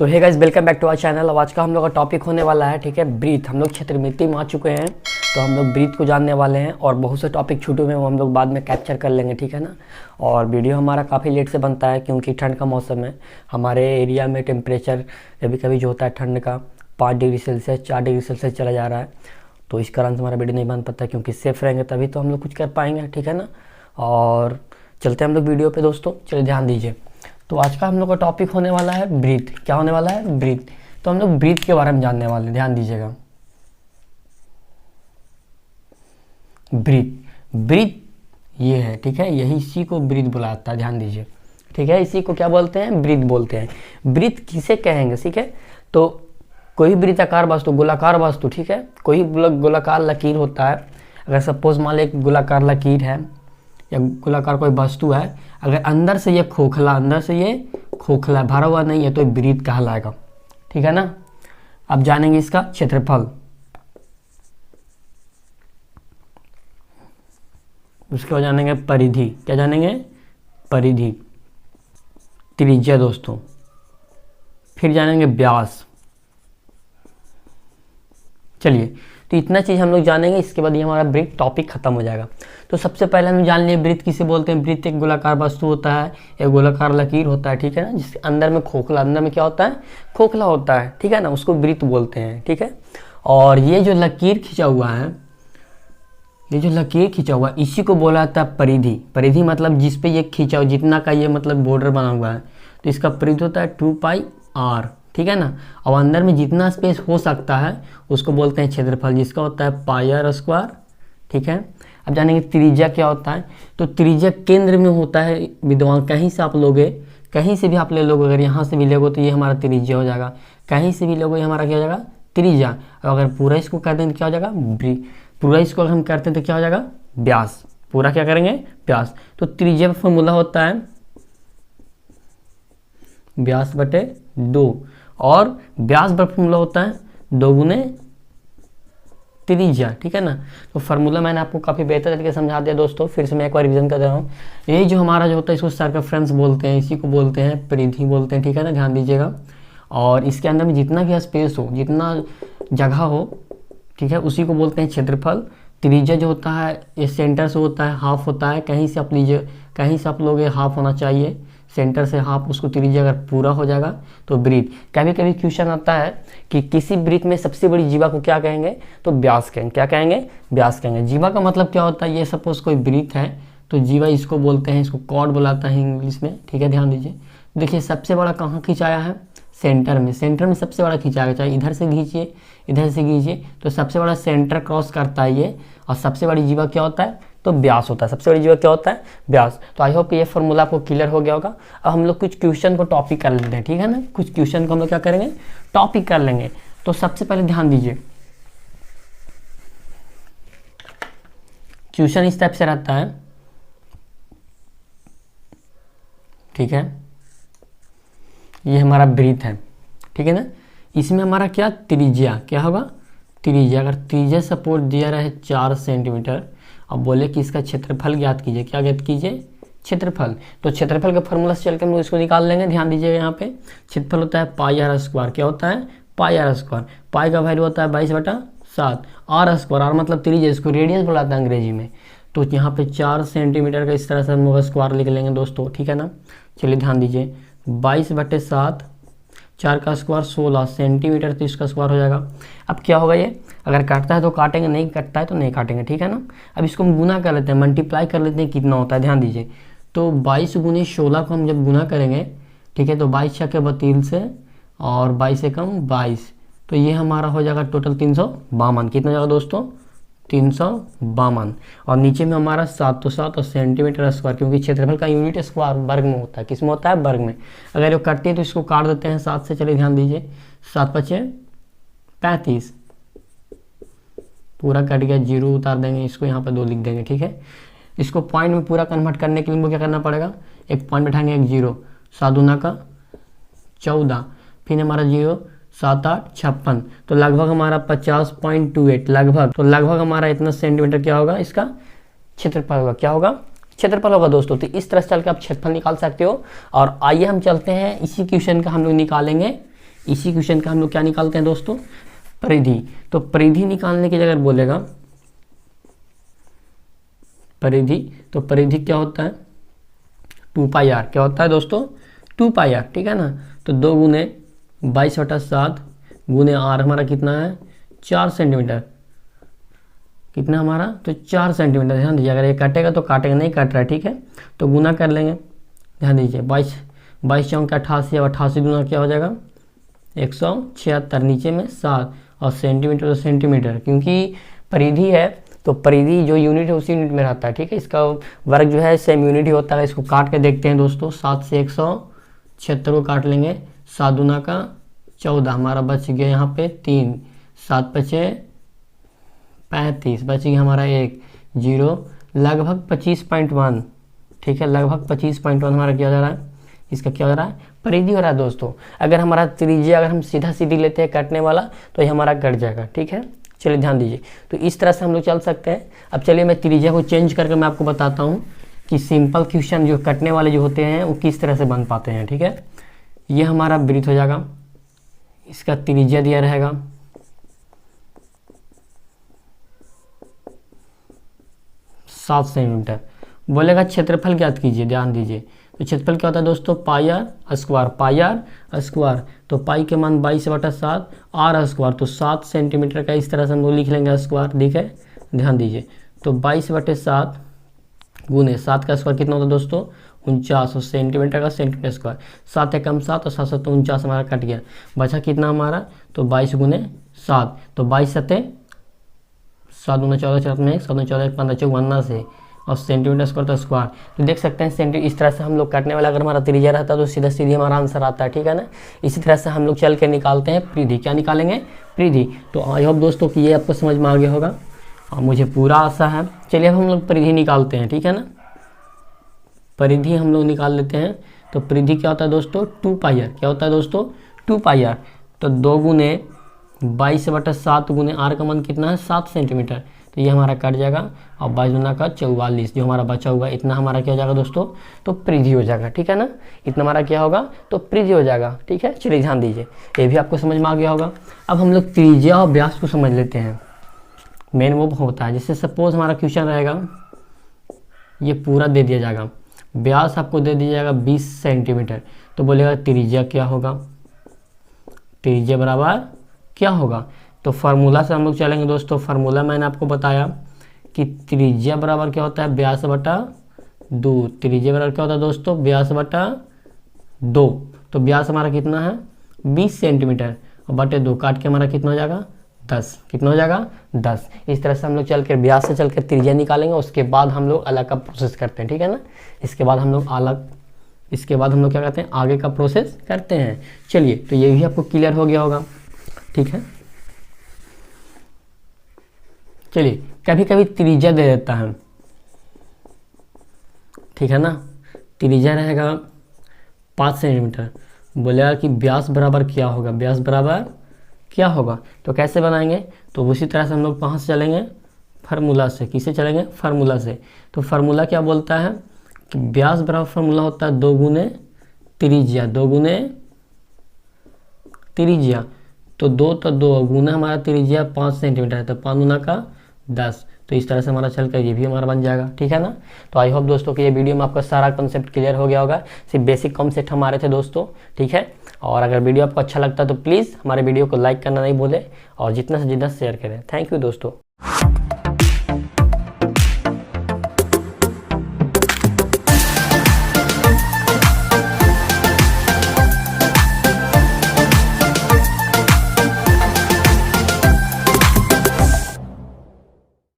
तो hey guys, welcome back to our channel. अब आज का हम लोग का टॉपिक होने वाला है, ठीक है, ब्रीथ। हम लोग क्षेत्रमिति में आ चुके हैं, तो हम लोग ब्रीथ को जानने वाले हैं और बहुत से टॉपिक छूटे हुए हैं वो हम लोग बाद में कैप्चर कर लेंगे, ठीक है ना। और वीडियो हमारा काफ़ी लेट से बनता है क्योंकि ठंड का मौसम है। हमारे एरिया में टेम्परेचर कभी कभी जो होता है ठंड का 5 डिग्री सेल्सियस 4 डिग्री सेल्सियस चला जा रहा है, तो इस कारण से हमारा वीडियो नहीं बन पाता क्योंकि सेफ रहेंगे तभी तो हम लोग कुछ कर पाएंगे, ठीक है ना। और चलते हैं हम लोग वीडियो पे दोस्तों, चलिए ध्यान दीजिए। तो आज का हम लोग का टॉपिक होने वाला है ब्रीथ। क्या होने वाला है? ब्रीथ। तो हम लोग ब्रीथ के बारे में जानने वाले हैं, ध्यान दीजिएगा। ब्रीथ, ब्रीथ ये है, ठीक है, यही इसी को ब्रीथ बुलाता है, ध्यान दीजिए, ठीक है। इसी को क्या बोलते हैं? ब्रीथ बोलते हैं। ब्रीथ किसे कहेंगे, ठीक है। तो कोई वृत्ताकार वस्तु, गोलाकार वस्तु, ठीक है, कोई गोलाकार लकीर होता है। अगर सपोज मान लो एक गोलाकार लकीर है या गोलाकार कोई वस्तु है, अगर अंदर से ये खोखला भरा हुआ नहीं है तो ब्रीथ कहलाएगा, ठीक है ना। अब जानेंगे इसका क्षेत्रफल, उसके बाद जानेंगे परिधि। क्या जानेंगे? परिधि, त्रिज्या दोस्तों। फिर जानेंगे व्यास। चलिए, तो इतना चीज़ हम लोग जानेंगे, इसके बाद ये हमारा ब्रीथ टॉपिक खत्म हो जाएगा। तो सबसे पहले हम जान लिए ब्रीथ किसे बोलते हैं। ब्रीथ एक गोलाकार वस्तु होता है, एक गोलाकार लकीर होता है, ठीक है ना, जिसके अंदर में खोखला, अंदर में क्या होता है? खोखला होता है, ठीक है ना, उसको ब्रीथ बोलते हैं, ठीक है। और ये जो लकीर खिंचा हुआ है, ये जो लकीर खिंचा हुआ है इसी को बोला जाता है परिधि। परिधि मतलब जिस पे ये खिंचा हुआ, जितना का ये मतलब बॉर्डर बना हुआ है, तो इसका परिधि होता है 2πr, ठीक है ना। और अंदर में जितना स्पेस हो सकता है उसको बोलते हैं क्षेत्रफल, जिसका होता है πr², ठीक है। अब जानेंगे त्रिज्या क्या होता है। तो त्रिज्या केंद्र में होता है विद्वान, कहीं से आप लोगे, कहीं से भी आप ले लोगे, अगर यहाँ से भी लोगे तो ये हमारा त्रिज्या हो जाएगा, कहीं से भी लोगे हमारा क्या हो जाएगा? त्रिज्या। और अगर पूरा इसको करते हैं तो क्या हो जाएगा? पूरा इसको अगर हम करते हैं तो क्या हो जाएगा? व्यास। पूरा क्या करेंगे? व्यास। तो त्रिज्या का फॉर्मूला होता है व्यास बटे 2, और व्यास पर फॉर्मूला होता है 2 गुने त्रिज्या, ठीक है ना। तो फार्मूला मैंने आपको काफ़ी बेहतर तरीके से समझा दिया दोस्तों, फिर से मैं एक बार रिवीजन कर रहा हूँ। ये जो हमारा जो होता है इसको सर्कमफ्रेंस बोलते हैं, इसी को बोलते हैं परिधि बोलते हैं, ठीक है ना, ध्यान दीजिएगा। और इसके अंदर में जितना भी स्पेस हो, जितना जगह हो, ठीक है, उसी को बोलते हैं क्षेत्रफल। त्रिज्या जो होता है ये सेंटर से होता है, हाफ होता है, कहीं से आप लीजिए, कहीं से आप लोग हाफ होना चाहिए, सेंटर से हाफ, उसको त्रिज्या अगर पूरा हो जाएगा तो ब्रीथ। कभी कभी क्वेश्चन आता है कि किसी ब्रीथ में सबसे बड़ी जीवा को क्या कहेंगे? तो व्यास कहेंगे। क्या कहेंगे? व्यास कहेंगे। जीवा का मतलब क्या होता है? ये सपोज कोई ब्रीथ है तो जीवा इसको बोलते हैं, इसको कॉर्ड बुलाता है इंग्लिश में, ठीक है, ध्यान दीजिए। देखिए सबसे बड़ा कहाँ खिंचाया है? सेंटर में। सेंटर में सबसे बड़ा खिंचाएगा, चाहे इधर से खींचिए इधर से खींचिए, तो सबसे बड़ा सेंटर क्रॉस करता है ये। और सबसे बड़ी जीवा क्या होता है? तो व्यास होता है। सबसे बड़ी जीवा क्या होता है? व्यास। तो आई होप ये फॉर्मूला आपको क्लियर हो गया होगा। अब हम लोग कुछ क्वेश्चन को टॉपिक कर लेते हैं, ठीक है ना। कुछ क्वेश्चन को हम लोग क्या करेंगे? टॉपिक कर लेंगे। तो सबसे पहले ध्यान दीजिए, क्वेश्चन इस टाइप से रहता है, ठीक है, ये हमारा ब्रीथ है, ठीक है ना। इसमें हमारा क्या त्रिज्या, क्या होगा? त्रिज्या। अगर त्रिज्या सपोर्ट दिया रहे 4 सेंटीमीटर, अब बोले कि इसका क्षेत्रफल ज्ञात कीजिए। क्या ज्ञात कीजिए? क्षेत्रफल। तो क्षेत्रफल का फॉर्मूला से चल के हम लोग इसको निकाल लेंगे, ध्यान दीजिएगा। यहाँ पे क्षेत्रफल होता है πr²। क्या होता है? πr²। पाई का वैल्यू होता है 22/7, r², आर मतलब त्रिज्या, इसको रेडियस बुलाता है अंग्रेजी में। तो यहाँ पे 4 सेंटीमीटर का इस तरह से हम लोग स्क्वायर लिख लेंगे दोस्तों, ठीक है ना। चलिए ध्यान दीजिए, 22/7, 4 का स्क्वायर 16 सेंटीमीटर, तो इसका स्क्वायर हो जाएगा। अब क्या होगा? ये अगर काटता है तो काटेंगे, नहीं कटता है तो नहीं काटेंगे, ठीक है ना। अब इसको हम गुना कर लेते हैं, मल्टीप्लाई कर लेते हैं, कितना होता है ध्यान दीजिए। तो 22 गुने 16 को हम जब गुना करेंगे, ठीक है, तो 22 छक्के 32 और 22 से कम 22, तो ये हमारा हो जाएगा टोटल 352। कितना जाएगा दोस्तों? 352। और नीचे में हमारा 7 तो 7 और सेंटीमीटर स्क्वायर, क्योंकि क्षेत्रफल का यूनिट स्क्वायर वर्ग में होता है। किस में होता है? वर्ग में। अगर वो कटती है तो इसको काट देते हैं 7 से। चलिए ध्यान दीजिए, 7 × 5 = 35, पूरा कट गया, 0 उतार देंगे, इसको यहाँ पर 2 लिख देंगे, ठीक है। इसको पॉइंट में पूरा कन्वर्ट करने के लिए क्या करना पड़ेगा? एक पॉइंट बैठाएंगे, एक 0, 7 दूना का 14, फिर हमारा 0, 7 8 56, तो लगभग हमारा 50.28, लगभग। तो लगभग हमारा इतना सेंटीमीटर क्या होगा? इसका क्षेत्रफल होगा। क्या होगा? क्षेत्रफल होगा दोस्तों। तो इस तरह से चल के आप क्षेत्रफल निकाल सकते हो। और आइए हम चलते हैं, इसी क्वेश्चन का हम लोग निकालेंगे इसी क्वेश्चन का हम लोग क्या निकालते हैं दोस्तों, परिधि। तो परिधि निकालने की जगह बोलेगा परिधि, तो परिधि क्या होता है 2πr, क्या होता है दोस्तों 2πr, ठीक है ना। तो 2 गुने 22/7 गुने r हमारा कितना है 4 सेंटीमीटर, कितना हमारा तो 4 सेंटीमीटर। ध्यान दीजिए अगर ये काटेगा तो काटेगा, नहीं काट रहा है, ठीक है। तो गुना कर लेंगे, ध्यान दीजिए 22 चौक 88, अब 88 गुना क्या हो जाएगा 176, नीचे में 7 और सेंटीमीटर तो सेंटीमीटर, क्योंकि परिधि है तो परिधि जो यूनिट है उसी यूनिट में रहता है, ठीक है। इसका वर्ग जो है सेम यूनिट ही होता है। इसको काट के देखते हैं दोस्तों, 7 से 176 को काट लेंगे, 7 दूना का 14, हमारा बच गया यहाँ पे 3, 7 बचे 35, बच गया हमारा 1 0, लगभग 25.1, ठीक है, लगभग 25.1 हमारा क्या जा रहा है, इसका क्या हो रहा है परिधि हो रहा है दोस्तों। अगर हमारा त्रिज्या अगर हम सीधा सीधी लेते हैं काटने वाला तो ये हमारा कट जाएगा, ठीक है। चलिए ध्यान दीजिए, तो इस तरह से हम लोग चल सकते हैं। अब चलिए मैं त्रिज्या को चेंज करके मैं आपको बताता हूँ कि सिंपल क्वेश्चन जो कटने वाले जो होते हैं वो किस तरह से बन पाते हैं, ठीक है। ये हमारा वृत्त हो जाएगा, इसका त्रिज्या दिया रहेगा 7 सेंटीमीटर। बोलेगा क्षेत्रफल ज्ञात कीजिए, ध्यान दीजिए। तो क्षेत्रफल क्या होता है दोस्तों πr स्क्वायर, तो पाई के मान 22/7 r स्क्वायर, तो 7 सेंटीमीटर का इस तरह से हम लोग लिख लेंगे स्क्वायर, ठीक है। ध्यान दीजिए, तो 22/7 गुने 7 का स्क्वायर कितना होता है दोस्तों 49, और सेंटीमीटर का सेंटीमीटर स्क्वायर, 7 एकम 7 और 7 7 49 हमारा कट गया, बचा कितना हमारा तो 22 गुने 7, तो 22 7 7 दूना 14 4 में 7 14 15 54 से, और सेंटीमीटर स्क्वायर तो स्क्वायर। तो देख सकते हैं सेंटी इस तरह से हम लोग काटने वाला अगर हमारा त्रिज्या रहता तो सीधा सीधी हमारा आंसर आता है, ठीक है ना। इसी तरह से हम लोग चल के निकालते हैं परिधि, क्या निकालेंगे परिधि। तो आई होप दोस्तों कि ये आपको समझ में आ गया होगा और मुझे पूरा आशा है। चलिए अब हम लोग परिधि निकालते हैं, ठीक है ना। परिधि हम लोग निकाल लेते हैं। तो परिधि क्या होता है दोस्तों 2πr, क्या होता है दोस्तों 2πr, तो 2 गुने 22/7 गुने r का मान कितना है 7 सेंटीमीटर, तो ये हमारा कट जाएगा, और 22 गुना का 44 जो हमारा बचा हुआ इतना हमारा क्या हो जाएगा दोस्तों तो परिधि हो जाएगा, ठीक है ना। इतना हमारा क्या होगा तो परिधि हो जाएगा, ठीक है। चलिए ध्यान दीजिए, ये भी आपको समझ में आ गया होगा। अब हम लोग त्रिज्या और व्यास को समझ लेते हैं। मेन वो होता है, जैसे सपोज हमारा क्वेश्चन रहेगा, ये पूरा दे दिया जाएगा, व्यास आपको दे दिया जाएगा 20 सेंटीमीटर, तो बोलेगा त्रिज्या क्या होगा, त्रिज्या बराबर क्या होगा। तो फार्मूला से हम लोग चलेंगे दोस्तों। फार्मूला मैंने आपको बताया कि त्रिज्या बराबर क्या होता है व्यास बटा 2, त्रिज्या बराबर क्या होता है दोस्तों व्यास बटा 2, तो व्यास हमारा कितना है 20 सेंटीमीटर, और बटे 2 काट के हमारा कितना हो जाएगा 10, कितना हो जाएगा 10। इस तरह से हम लोग चल कर व्यास से चल कर त्रिज्या निकालेंगे, उसके बाद हम लोग अलग का प्रोसेस करते हैं, ठीक है ना। इसके बाद हम लोग क्या करते हैं आगे का प्रोसेस करते हैं। चलिए, तो ये भी आपको क्लियर हो गया होगा, ठीक है। चलिए, कभी कभी त्रिज्या दे देता है, ठीक है ना, त्रिज्या रहेगा 5 सेंटीमीटर, बोलेगा कि व्यास बराबर क्या होगा, व्यास बराबर क्या होगा। तो कैसे बनाएंगे, तो उसी तरह से हम लोग कहाँ से चलेंगे फार्मूला से। किसे चलेंगे फार्मूला से। तो फार्मूला क्या बोलता है कि व्यास बराबर फार्मूला होता है 2 गुने त्रिज्या, 2 गुने त्रिज्या, तो 2 तो 2 गुना हमारा त्रिज्या 5 सेंटीमीटर है, तो 5 गुना का 10, तो इस तरह से हमारा चल कर ये भी हमारा बन जाएगा, ठीक है ना। तो आई होप दोस्तों कि ये वीडियो में आपका सारा कॉन्सेप्ट क्लियर हो गया होगा। सिर्फ बेसिक कॉन्सेप्ट हमारे थे दोस्तों, ठीक है। और अगर वीडियो आपको अच्छा लगता है तो प्लीज़ हमारे वीडियो को लाइक करना नहीं भूलें और जितना से जितना शेयर करें। थैंक यू दोस्तों।